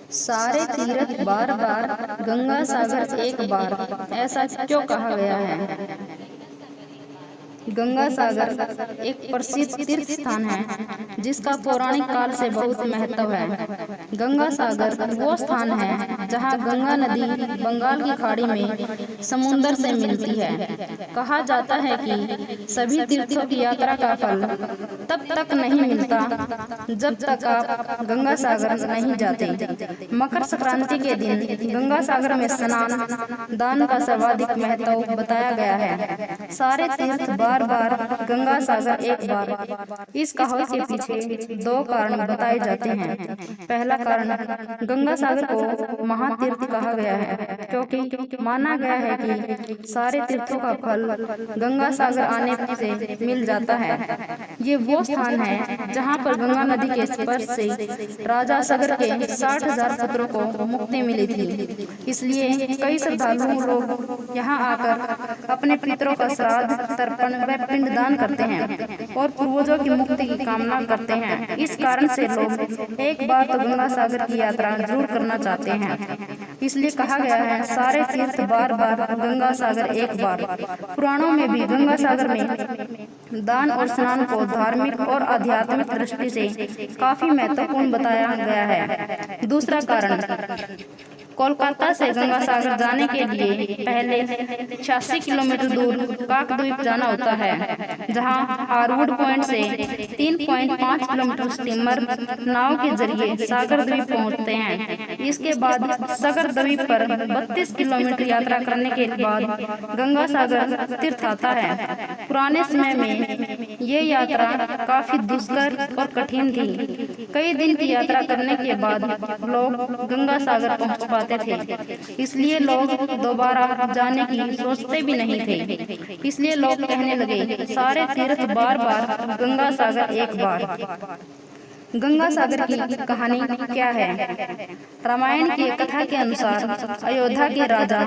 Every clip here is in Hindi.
सारे तीर्थ बार बार, गंगा सागर एक बार, ऐसा क्यों कहा गया है? गंगा सागर एक प्रसिद्ध तीर्थ स्थान है जिसका पौराणिक काल से बहुत महत्व है। गंगा सागर वो स्थान है जहाँ गंगा नदी बंगाल की खाड़ी में समुंदर से मिलती है। कहा जाता है कि सभी तीर्थों की यात्रा का फल तब तक नहीं मिलता जब तक आप गंगा सागर नहीं जाते। मकर संक्रांति के दिन गंगा सागर में स्नान दान का सर्वाधिक महत्व बताया गया है। सारे तीर्थ बार बार, गंगा सागर एक बार, इस कहावत के पीछे दो कारण बताए जाते हैं। पहला कारण, गंगा सागर को महातीर्थ कहा गया है क्योंकि माना गया है कि सारे तीर्थों का फल गंगा सागर आने से मिल जाता है। ये वो स्थान है जहाँ पर गंगा नदी के स्पर्श से राजा सगर के 60,000 पुत्रों को मुक्ति मिली थी। इसलिए कई श्रद्धालु लोग यहाँ आकर अपने पितरों का श्राद्ध, तर्पण व पिंडदान करते हैं और पूर्वजों की मुक्ति की कामना करते हैं। इस कारण से लोग एक बार तो गंगा सागर की यात्रा जरूर करना चाहते हैं। इसलिए कहा गया है सारे तीर्थ बार बार, गंगा सागर एक बार। पुराणों में भी गंगा सागर में दान और स्नान को धार्मिक और आध्यात्मिक दृष्टि से काफी महत्वपूर्ण बताया गया है। दूसरा कारण, कोलकाता से गंगा सागर जाने के लिए पहले 86 किलोमीटर दूर काकद्वीप जाना होता है, जहां हारवुड पॉइंट से 3.5 किलोमीटर स्टीमर नाव के जरिए सागर द्वीप पहुंचते हैं। इसके बाद सागर द्वीप पर 32 किलोमीटर यात्रा करने के बाद गंगा सागर तीर्थ आता है। पुराने समय में ये यात्रा काफी दुष्कर और कठिन थी। कई दिन की यात्रा करने के बाद लोग गंगा सागर पहुंच पाते थे। इसलिए लोग दोबारा जाने की सोचते भी नहीं थे। इसलिए लोग कहने लगे सारे तीर्थ बार बार, गंगा सागर एक बार। गंगा सागर की कहानी क्या है? रामायण की कथा के अनुसार अयोध्या के राजा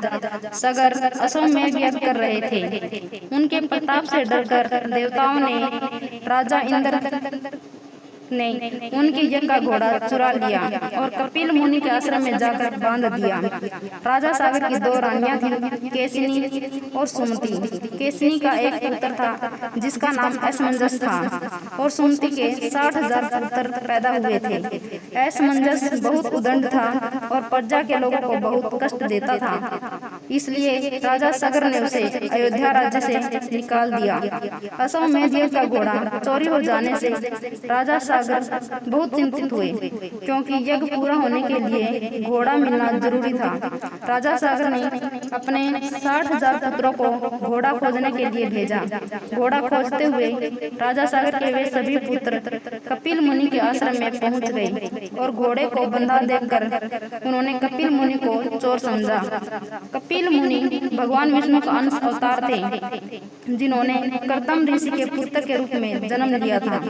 सगर असम में यज्ञ कर रहे थे। उनके प्रताप से डरकर देवताओं ने राजा इंद्र ने उनकी यज्ञ का घोड़ा चुरा लिया और कपिल मुनि के आश्रम में जाकर बांध दिया। राजा सागर की दो रानियां थीं, केसनी और सुमति। केसनी का एक पुत्र था जिसका नाम असमंजस था और सुमति के 60,000 पुत्र पैदा हुए थे। असमंजस बहुत उदंड था और प्रजा के लोगों को बहुत कष्ट देता था। इसलिए राजा सागर ने उसे अयोध्या राज्य से निकाल दिया। असम में यज्ञ का घोड़ा चोरी हो जाने से राजा सागर बहुत चिंतित हुए क्योंकि यज्ञ पूरा होने के लिए घोड़ा मिलना जरूरी था। राजा सागर ने अपने 60,000 पुत्रों को घोड़ा खोजने के लिए भेजा। घोड़ा खोजते हुए राजा सागर के वे सभी पुत्र कपिल मुनि के आश्रम में पहुंच गए और घोड़े को बंधा देखकर उन्होंने कपिल मुनि को चोर समझा। कपिल मुनि भगवान विष्णु का अंश अवतार थे जिन्होंने कर्दम ऋषि के पुत्र के रूप में जन्म लिया था।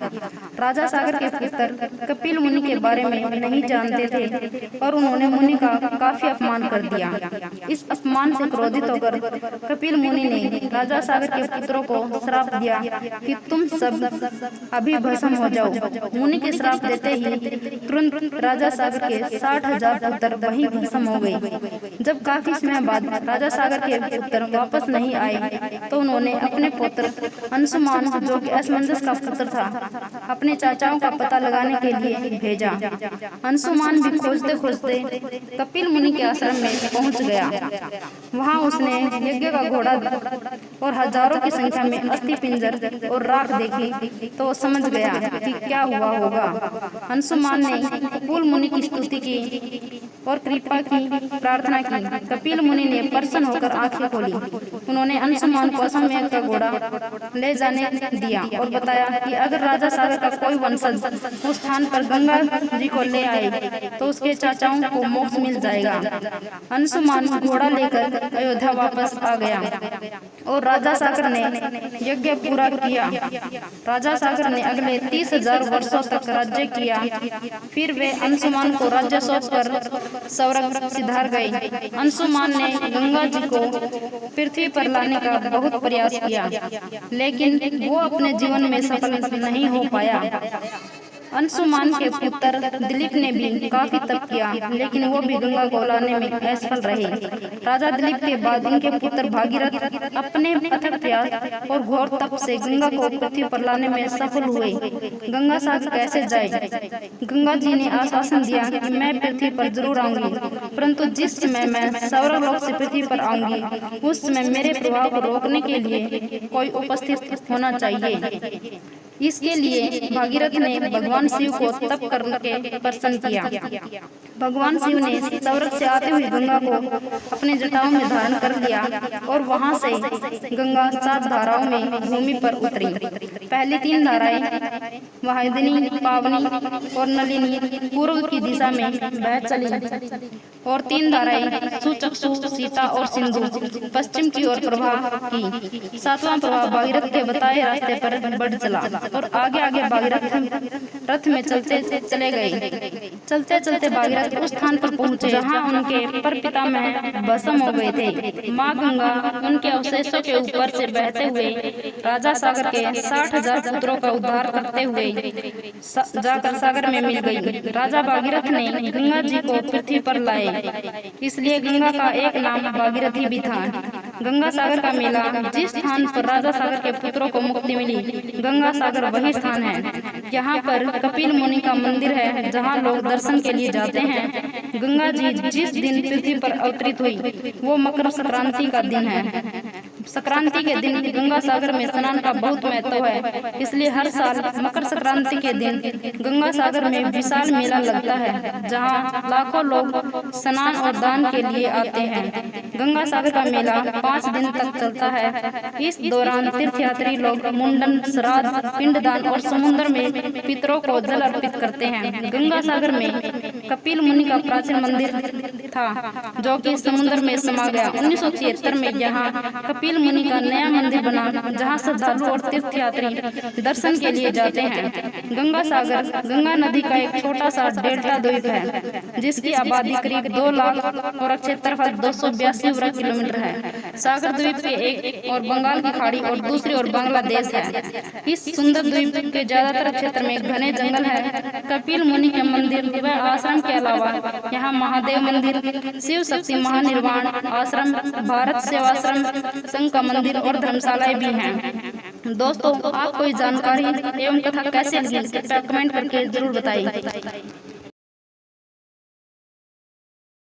राजा सागर के पुत्र कपिल मुनि के बारे में नहीं जानते थे और उन्होंने मुनि का काफी अपमान कर दिया। इस अपमान से क्रोधित होकर कपिल मुनि ने राजा सागर के पुत्रों को श्राप दिया कि तुम सब अभी भस्म हो जाओ। मुनि के श्राप देते ही तुरंत राजा सागर के 60,000 पुत्र वहीं भस्म हो गए। जब काफी समय बाद राजा सागर के पुत्र वापस नहीं आए तो उन्होंने अपने पुत्र अंशुमान, जो कि असमंजस का पुत्र था, अपने चाचाओं का पता लगाने के लिए भेजा। अंशुमान भी खोजते खोजते कपिल मुनि के आश्रम में पहुंच गया। वहां उसने यज्ञ का घोड़ा और हजारों की संख्या में अस्थि पिंजर और राख देखी तो वो समझ गया कि क्या हुआ होगा। अंशुमान ने कपिल मुनि की स्तुति की और कृपा की प्रार्थना की। कपिल मुनि ने प्रसन्न होकर आंखें खोली। उन्होंने अंशुमान को असम में का घोड़ा ले जाने दिया और बताया कि अगर राजा सागर का कोई वंशज उस स्थान पर गंगा जी को ले आए तो उसके चाचाओं को मोक्ष मिल जाएगा। अंशुमान घोड़ा लेकर अयोध्या वापस आ गया और राजा सागर ने यज्ञ पूरा किया। राजा सागर ने अगले 30,000 वर्षों तक राज्य किया। फिर वे अंशुमान को राज्य सौंपकर स्वर्ग सिधार गए। अंशुमान ने गंगा जी को पृथ्वी पर लाने का बहुत प्रयास किया, लेकिन वो अपने जीवन में सफल नहीं हो पाया। अंशुमान के पुत्र दिलीप ने भी काफी तप किया, लेकिन वो भी गंगा को लाने में असफल रहे। राजा दिलीप के बाद उनके पुत्र भागीरथ अपने अथक प्रयास और घोर तप से गंगा को पृथ्वी पर लाने में सफल हुए। गंगा सागर कैसे जाए? गंगा जी ने आश्वासन दिया कि मैं पृथ्वी पर जरूर आऊंगी, परंतु जिस समय मैं स्वर्गलोक से पृथ्वी पर आऊंगी उस समय मेरे प्रभाव को रोकने के लिए कोई उपस्थित होना चाहिए। इसके लिए भागीरथ ने भगवान शिव को तप करके प्रसन्न किया। भगवान शिव ने स्वर्ग से आते हुए गंगा को अपने जटाओं में धारण कर लिया और वहां से गंगा 7 धाराओं में भूमि पर उतरी। पहली 3 धाराएं वाहिनी, पावनी और नलिनी पूर्व की दिशा में बह चली और 3 धाराएं सुचक्षु, सीता और सिंधु पश्चिम की ओर प्रवाह की। 7वां प्रवाह भागीरथ के बताए रास्ते पर बढ़ चला और आगे आगे भागीरथ रथ में चलते चले गए। चलते चलते भागीरथ उस स्थान पर पहुंचे जहां उनके परपितामह भस्म हो गए थे। माँ गंगा उनके अवशेषों के ऊपर से बहते हुए राजा सागर के 60,000 पुत्रों का उद्धार करते हुए जाकर सागर में मिल गई। राजा भागीरथ ने गंगा जी को पृथ्वी पर लाए, इसलिए गंगा का एक नाम भागीरथी भी था। गंगा सागर का मेला, जिस स्थान पर राजा सागर के पुत्रों को मुक्ति मिली, गंगा सागर वही स्थान है। यहाँ पर कपिल मुनि का मंदिर है जहाँ लोग दर्शन के लिए जाते हैं। गंगा जी जिस दिन पृथ्वी पर अवतरित हुई वो मकर संक्रांति का दिन है। संक्रांति के दिन गंगा सागर में स्नान का बहुत महत्व है, इसलिए हर साल मकर संक्रांति के दिन गंगा सागर में विशाल मेला लगता है जहां लाखों लोग स्नान और दान के लिए आते हैं। गंगा सागर का मेला 5 दिन तक चलता है। इस दौरान तीर्थयात्री लोग मुंडन, श्राद्ध, पिंडदान और समुद्र में पितरों को जल अर्पित करते हैं। गंगा सागर में कपिल मुनि का प्राचीन मंदिर था जो कि समुद्र में समा गया। 1976 में यहाँ कपिल मुनि का नया मंदिर बना जहाँ श्रद्धालु और तीर्थयात्री दर्शन के लिए जाते हैं। गंगा सागर गंगा नदी का एक छोटा सा डेल्टा द्वीप है जिसकी आबादी करीब 2 लाख और क्षेत्रफल 282 वर्ग किलोमीटर है। सागर द्वीप के एक और बंगाल की खाड़ी और दूसरी ओर बांग्लादेश है। इस सुंदर द्वीप के ज्यादातर क्षेत्र में घने जंगल है। कपिल मुनि के मंदिर व आश्रम के अलावा यहाँ महादेव मंदिर, शिव शक्ति महानिर्वाण आश्रम, भारत सेवाश्रम संघ का मंदिर और धर्मशालाएं भी हैं। दोस्तों, आपको ये जानकारी एवं कथा कैसे लगी कृपया कमेंट करके जरूर बताइए।